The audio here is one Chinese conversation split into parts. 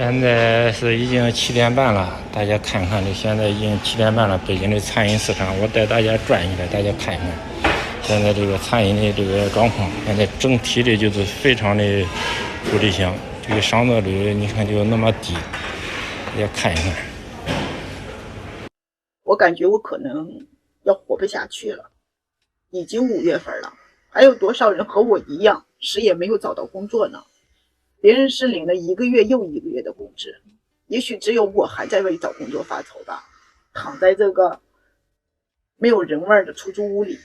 现在是已經7點半了，大家看看這現在已經7點半了，北京的餐飲市場，我帶大家轉一轉，大家看看現在這個餐飲的這個狀況，現在整體的就是非常的不理想，這個上座率你看就那麼低，大家看一看。我感覺我可能要活不下去了，已經5月份了，還有多少人和我一樣，誰也沒有找到工作呢？別人是領了1個月又1個月的工資，也許只有我還在為找工作發愁吧，躺在這個沒有人味的出租屋裡。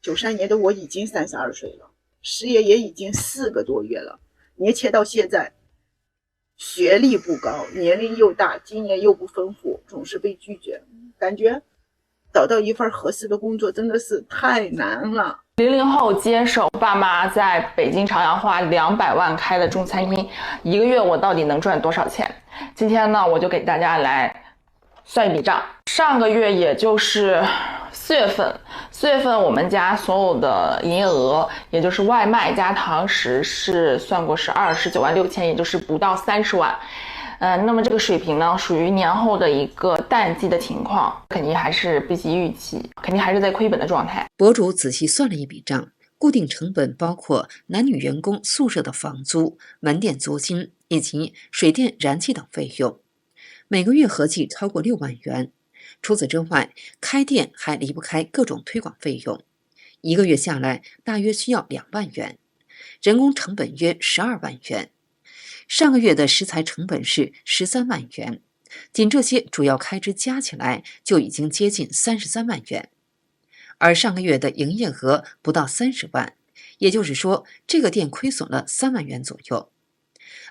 93年的我已經32歲了，失業也已經4個多月了，年切到現在，學歷不高，年齡又大，經驗又不豐富，總是被拒絕，感覺找到一份合適的工作真的是太難了。00後接手爸媽在北京朝陽花200萬開的中餐廳，1個月我到底能賺多少錢？今天呢，我就給大家來算一筆賬。上个月也就是4月份我們家所有的營業額，也就是外賣加堂食是算過是29萬6千，也就是不到30萬。那麼這個水平呢，屬於年後的一個淡季的情況，肯定還是不及預期，肯定還是在虧本的狀態。博主仔細算了一筆賬，固定成本包括男女員工宿舍的房租、門店租金以及水電燃氣等費用，每個月合計超過6萬元。除此之外，開店還離不開各種推廣費用，1個月下來大約需要2萬元，人工成本約12萬元。上個月的食材成本是13萬元，僅這些主要開支加起來就已經接近33萬元，而上個月的營業額不到30萬，也就是說這個店虧損了3萬元左右。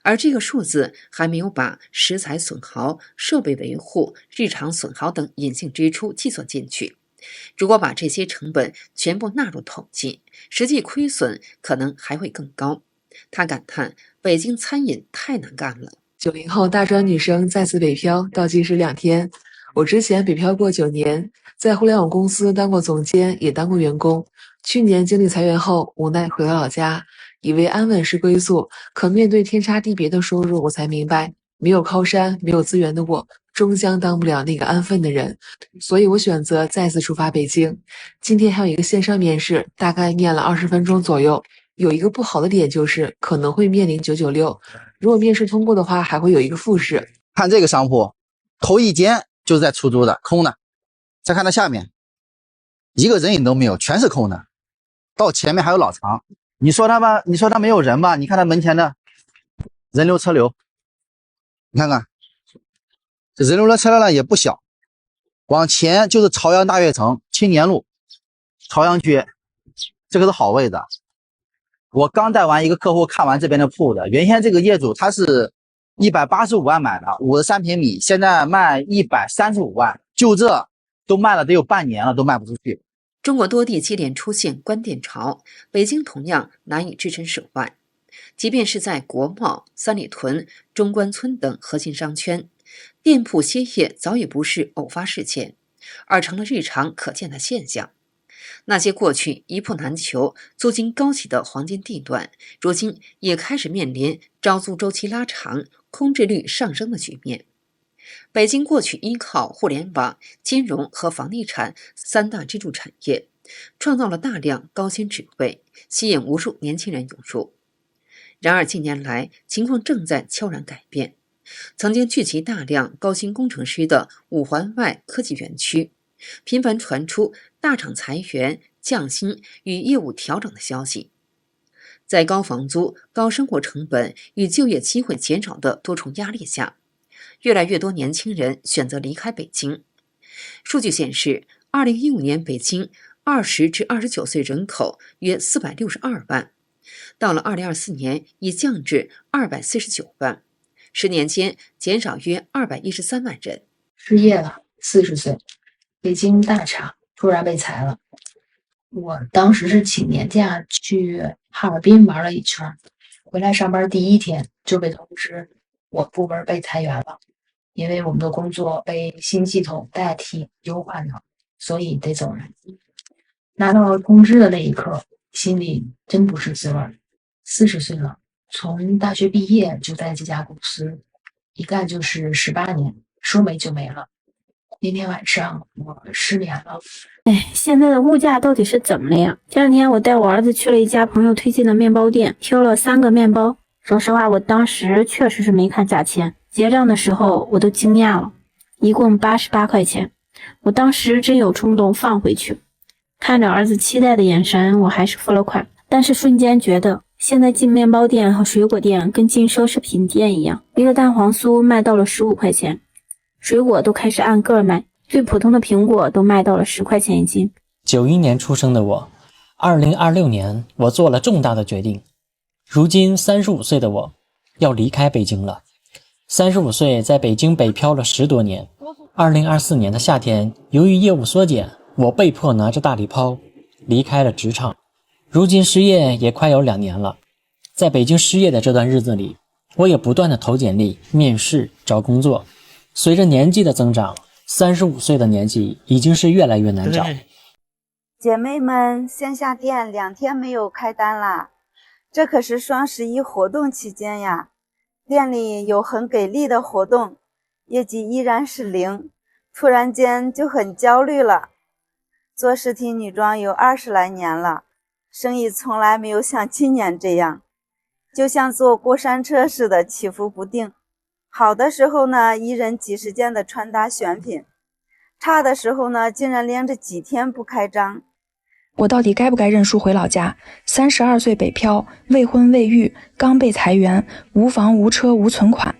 而這個數字還沒有把食材損耗、設備維護、日常損耗等隱性支出計算進去。如果把這些成本全部納入統計，實際虧損可能還會更高。他感嘆北京餐飲太難幹了。90後大專女生再次北漂，倒計時2天。我之前北漂過9年，在互聯網公司當過總監，也當過員工。去年經歷裁員後，無奈回到老家，以為安穩是歸宿，可面對天差地別的收入，我才明白，沒有靠山、沒有資源的我，終將當不了那個安分的人。所以我選擇再次出發北京。今天還有一個線上面試，大概面了20分鐘左右。有一個不好的點就是可能會面臨996，如果面試通過的話，還會有一個複試。看這個商鋪，頭一間就是在出租的，空的。再看它下面，一個人影都沒有，全是空的。到前面還有老長，你說它吧，你說它沒有人吧？你看它門前的人流車流，你看看這人流的車流量也不小。往前就是朝陽大悅城、青年路、朝陽區，這個是好位置。我剛帶完一個客戶看完這邊的鋪子，原先這個業主他是185萬買的，53平米，現在賣135萬，就這都賣了得有半年了，都賣不出去。中國多地接連出現關店潮，北京同樣難以置身事外。即便是在國貿、三里屯、中關村等核心商圈，店鋪歇業早已不是偶發事件，而成了日常可見的現象。那些過去一鋪難求、租金高企的黃金地段，如今也開始面臨招租週期拉長、空置率上升的局面。北京過去依靠互聯網、金融和房地產3大支柱產業，創造了大量高薪職位，吸引無數年輕人湧入。然而近年來，情況正在悄然改變。曾經聚集大量高薪工程師的五環外科技園區，頻繁傳出大廠裁員、降薪與業務調整的消息。在高房租、高生活成本與就業機會減少的多重壓力下，越來越多年輕人選擇離開北京。數據顯示，2015年北京20至29歲人口約462萬，到了2024年已降至249萬，10年間減少約213萬人。失業了，40歲，北京大廠突然被裁了。我當時是請年假去哈爾濱玩了一圈，回來上班第1天就被通知我部門被裁員了，因為我們的工作被新系統代替優化了，所以得走人。拿到通知的那一刻，心裡真不是滋味。40歲了，從大學畢業就在這家公司，一幹就是18年，說沒就沒了。那天晚上我失眠了。哎，现在的物价到底是怎么了呀？前两天我带我兒子去了一家朋友推薦的麵包店，挑了3個麵包。說實話，我當時確實是沒看價錢，結賬的時候我都驚訝了，一共88塊錢。我當時真有衝動放回去，看着兒子期待的眼神，我還是付了款。但是瞬間覺得，現在進麵包店和水果店跟進奢侈品店一樣，一個蛋黃酥賣到了15塊錢，水果都開始按個賣，最普通的蘋果都賣到了10塊錢一斤。91年出生的我，2026年我做了重大的決定。如今35歲的我要離開北京了。35歲在北京北漂了10多年。2024年的夏天，由於業務縮減，我被迫拿着大禮包離開了職場。如今失業也快有2年了。在北京失業的這段日子裡，我也不斷的投簡歷、面試、找工作。隨着年紀的增長，35歲的年紀已經是越來越難找。姐妹們，線下店2天沒有開單啦，這可是雙11活動期間呀，店裡有很給力的活動，業績依然是0，突然間就很焦慮了。做實體女裝有20來年了，生意從來沒有像今年這樣，就像坐過山車似的起伏不定。好的時候呢，一人幾十件的穿搭選品，差的時候呢，竟然連着幾天不開張。我到底該不該認輸回老家？32歲北漂，未婚未育，剛被裁員，無房無車無存款。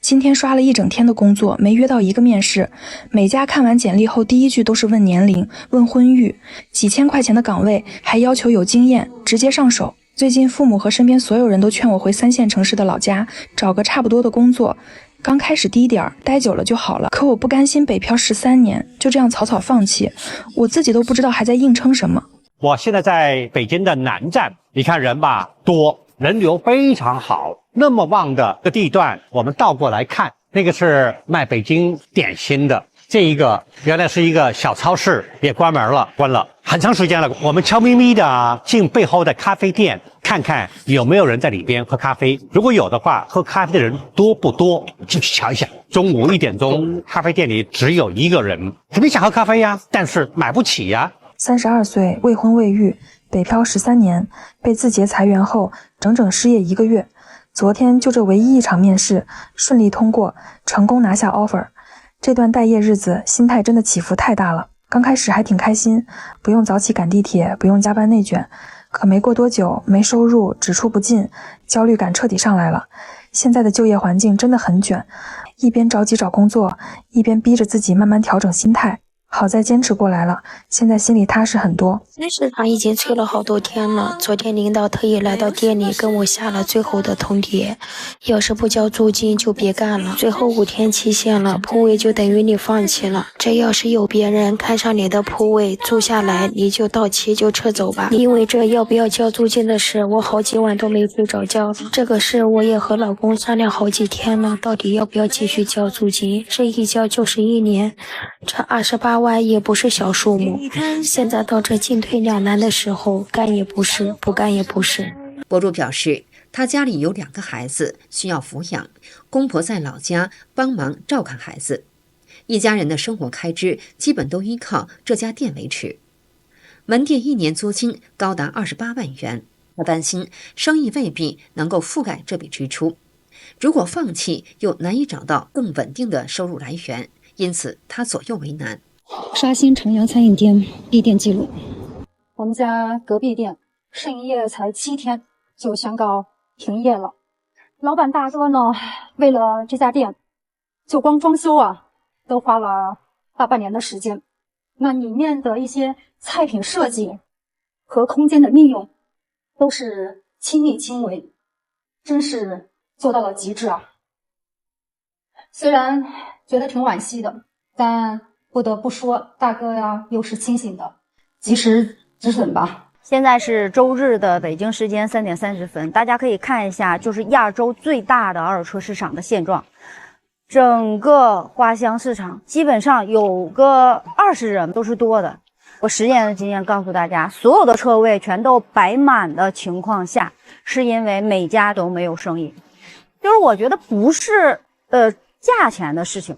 今天刷了一整天的工作，沒約到一個面試。每家看完簡歷後，第一句都是問年齡、問婚育，幾千塊錢的崗位還要求有經驗，直接上手。最近父母和身邊所有人都勸我回3線城市的老家，找個差不多的工作。剛開始低點兒，待久了就好了。可我不甘心北漂13年，就這樣草草放棄，我自己都不知道還在硬撐什麼。我現在在北京的南站，你看人吧多，人流非常好，那麼旺的地段，我們倒過來看，那個是賣北京點心的，這一個原來是一個小超市，也關門了，關了很長時間了。我們悄咪咪的進背後的咖啡店，看看有沒有人在裡邊喝咖啡，如果有的話，喝咖啡的人多不多，進去瞧一下。中午1點鐘，咖啡店裡只有1個人，肯定想喝咖啡呀，但是買不起呀。32歲，未婚未育，北漂13年，被字節裁員後整整失業1個月。昨天就這唯一一場面試順利通過，成功拿下 offer。這段待業日子心態真的起伏太大了。剛開始還挺開心，不用早起趕地鐵，不用加班內卷。可沒過多久，沒收入，只出不進，焦慮感徹底上來了。現在的就業環境真的很卷，一邊着急找工作，一邊逼着自己慢慢調整心態。好在堅持過來了，現在心裡踏實很多。市場已經催了好多天了，昨天領導特意來到店裡跟我下了最後的通牒，要是不交租金就別幹了，最後5天期限了，鋪位就等於你放棄了。這要是有別人看上你的鋪位租下來，你就到期就撤走吧。因為這要不要交租金的事，我好幾晚都沒睡着覺了。這個事我也和老公商量好幾天了，到底要不要繼續交租金，這一交就是1年，這28萬也不是小數目。現在到這進退兩難的時候，幹也不是，不幹也不是。博主表示，他家裡有2個孩子需要撫養，公婆在老家幫忙照看孩子，一家人的生活開支基本都依靠這家店維持。門店1年租金高達28萬元，他擔心生意未必能夠覆蓋這筆支出，如果放棄又難以找到更穩定的收入來源，因此他左右為難。沙欣城陽餐飲店閉店記錄，我們家隔壁店試營業才7天就宣告停業了。老闆大哥呢，為了這家店，就光裝修啊，都花了大半年的時間。那裡面的一些菜品設計和空間的利用，都是親力親為，真是做到了極致啊。雖然覺得挺惋惜的，但不得不說，大哥呀，又是清醒的，及時止損吧。現在是周日的北京時間3點30分，大家可以看一下，就是亞洲最大的二手車市場的現狀。整個花鄉市場基本上有個20人都是多的。我10年的经驗告訴大家，所有的車位全都擺滿的情況下，是因為每家都沒有生意。就是我覺得不是價錢的事情。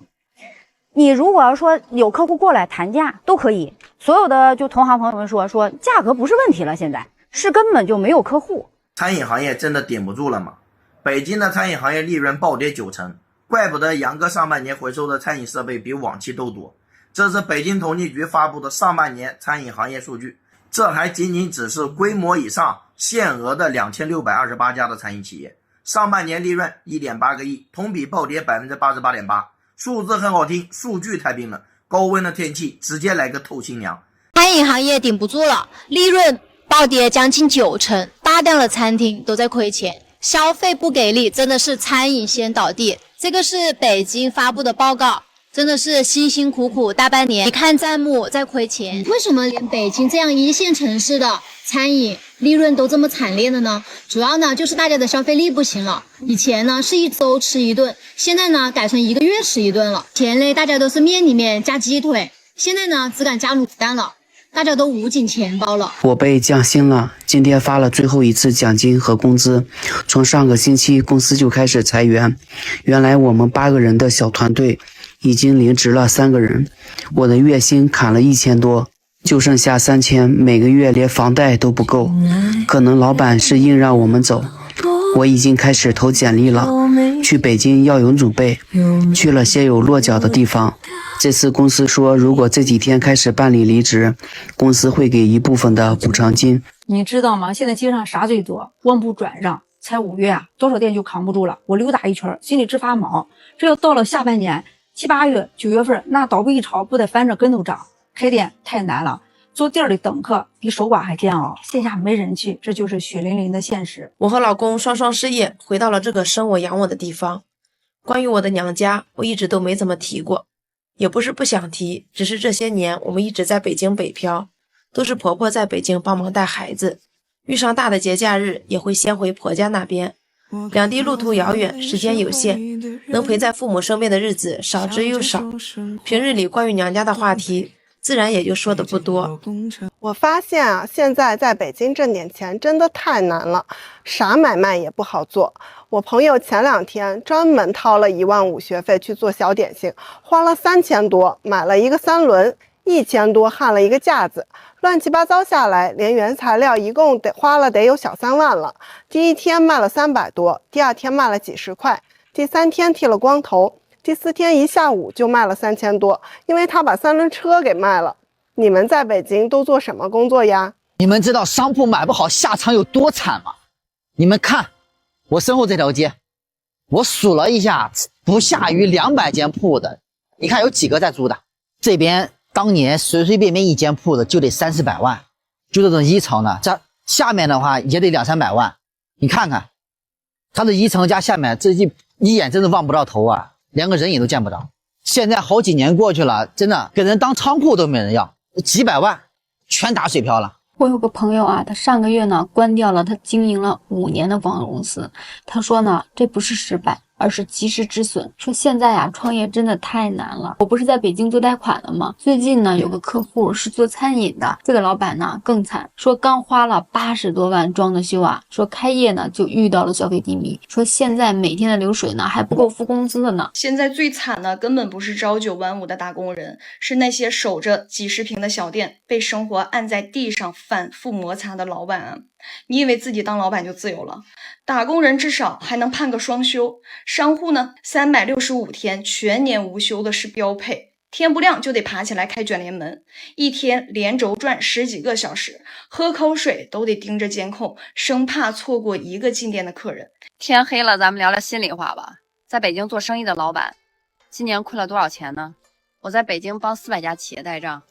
你如果要说有客户过来谈价都可以，所有的就同行朋友们说价格不是问题了，现在是根本就没有客户。餐饮行业真的顶不住了吗？北京的餐饮行业利潤暴跌90%，怪不得楊哥上半年回收的餐飲設備比往期都多。這是北京統計局發布的上半年餐飲行業數據，這還僅只是規模以上限額的2628家的餐飲企業，上半年利潤1.8個億，同比暴跌88.8%。數字很好聽，數據太冰冷，高溫的天氣直接來個透心涼。餐飲行業頂不住了，利潤暴跌將近90%，大量的餐廳都在虧錢，消費不給力，真的是餐飲先倒地。這個是北京發布的報告，真的是辛辛苦苦大半年，你看賬目在虧錢。為什麼連北京這樣一線城市的餐飲利潤都這麼慘烈的呢？主要呢就是大家的消費力不行了。以前呢是1週吃1頓，現在呢改成1個月吃1頓了。以前呢大家都是麵裡面加雞腿，現在呢只敢加滷蛋了。大家都捂緊錢包了。我被降薪了，今天發了最後一次獎金和工資。從上個星期公司就開始裁員，原來我們8個人的小團隊已經離職了3個人，我的月薪砍了1000多，就剩下3000，每個月連房貸都不夠。可能老闆是硬讓我們走。我已經開始投簡歷了，去北京要有準備，去了些有落腳的地方。這次公司說，如果這幾天開始辦理離職，公司會給一部分的補償金。你知道嗎？現在街上啥最多？關不轉讓，才5月啊，多少店就扛不住了。我溜達一圈，心裡直發毛。這要到了下半年7、8月、9月份，那倒閉潮不得翻着跟頭漲？開店太難了。坐店裡等客比守寡還煎熬，線下沒人氣，這就是血淋淋的現實。我和老公雙雙失業，回到了這個生我養我的地方。關於我的娘家，我一直都沒怎麼提過，也不是不想提，只是這些年我們一直在北京北漂，都是婆婆在北京幫忙帶孩子，遇上大的節假日也會先回婆家那邊。兩地路途遙遠，時間有限，能陪在父母身邊的日子少之又少。平日裡關於娘家的話題自然也就說的不多。我發現啊，現在在北京掙點錢真的太難了，啥買賣也不好做。我朋友前2天專門掏了15000學費去做小點心，花了3000多，買了一個3輪，1000多焊了一個架子，亂七八糟下來，連原材料一共花了得有小3萬了。第1天賣了300多，第2天賣了幾十塊，第3天剃了光頭。第4天一下午就賣了3000多，因為他把3輪車給賣了。你們在北京都做什麼工作呀？你們知道商鋪買不好下場有多慘嗎？你們看我身後這條街，我數了一下，不下於200間鋪的，你看有幾個在租的？這邊當年隨隨便便一間鋪的就得30-400萬，就這種1層的，這下面的話也得200-300萬。你看看他的1層加下面，這一眼真的望不到頭啊，連個人影都見不着。現在好幾年過去了，真的給人當倉庫都沒人要，幾百萬全打水漂了。我有個朋友啊，他上個月呢關掉了他經營了5年的廣告公司。他說呢，這不是失敗，而是及時止損。說現在啊，創業真的太難了。我不是在北京做貸款的嗎？最近呢，有個客戶是做餐飲的，這個老闆呢更慘，說剛花了80多萬裝的修啊，說開業呢就遇到了消費低迷，說現在每天的流水呢還不夠付工資的呢。現在最慘的根本不是朝9晚5的打工人，是那些守着幾十平的小店，被生活按在地上反覆摩擦的老闆啊。你以為自己當老闆就自由了？打工人至少還能判個雙休，商戶呢365天全年無休的是標配，天不亮就得爬起來開捲簾門，一天連軸轉10幾個小時，喝口水都得盯着監控，生怕錯過一個進店的客人。天黑了，咱們聊聊心裡話吧。在北京做生意的老闆，今年虧了多少錢呢？我在北京幫400家企業帶賬，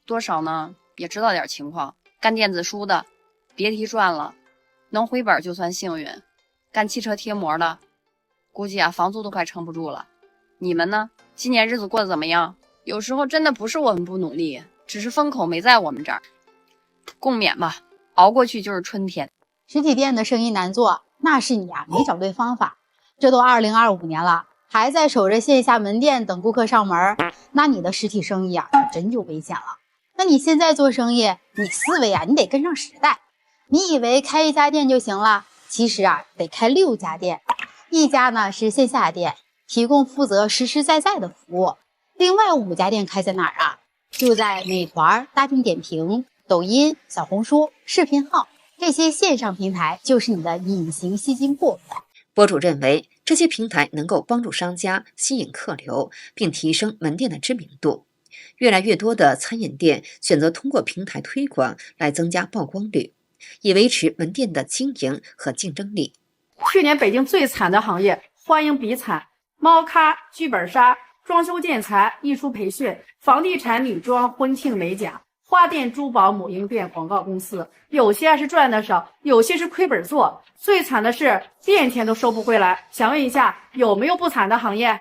多少呢？也知道點情況。幹電子書的別提賺了，能回本就算幸運。幹汽車貼膜的，估計啊房租都快撐不住了。你們呢？今年日子過得怎麼樣？有時候真的不是我们不努力，只是風口沒在我們這兒。共勉吧，熬過去就是春天。實體店的生意難做，那是你啊沒找對方法。這都2025年了，還在守着線下門店等顧客上門，那你的實體生意啊可真就危險了。那你現在做生意，你思維啊你得跟上時代。你以為開1家店就行了，其實啊得開6家店。1家呢是線下店，提供負責實實在在的服務。另外5家店开在哪儿啊？就在美团、大众点评、抖音、小红书、视频号这些线上平台，就是你的隐形吸金库。博主认为，这些平台能够帮助商家吸引客流，并提升门店的知名度。越来越多的餐饮店选择通过平台推廣來增加曝光率，以維持門店的經營和競爭力。去年北京最慘的行業，歡迎比慘、貓咖、劇本殺、裝修建材、藝術培訓、房地產女裝、婚慶美甲、花店珠寶母嬰店廣告公司，有些還是賺的少，有些是虧本做。最慘的是店錢都收不回來。想問一下，有沒有不慘的行業？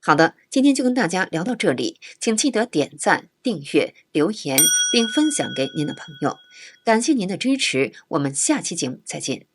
好的，今天就跟大家聊到這裡，請記得點讚、訂閱、留言，並分享給您的朋友。感謝您的支持，我們下期節目再見。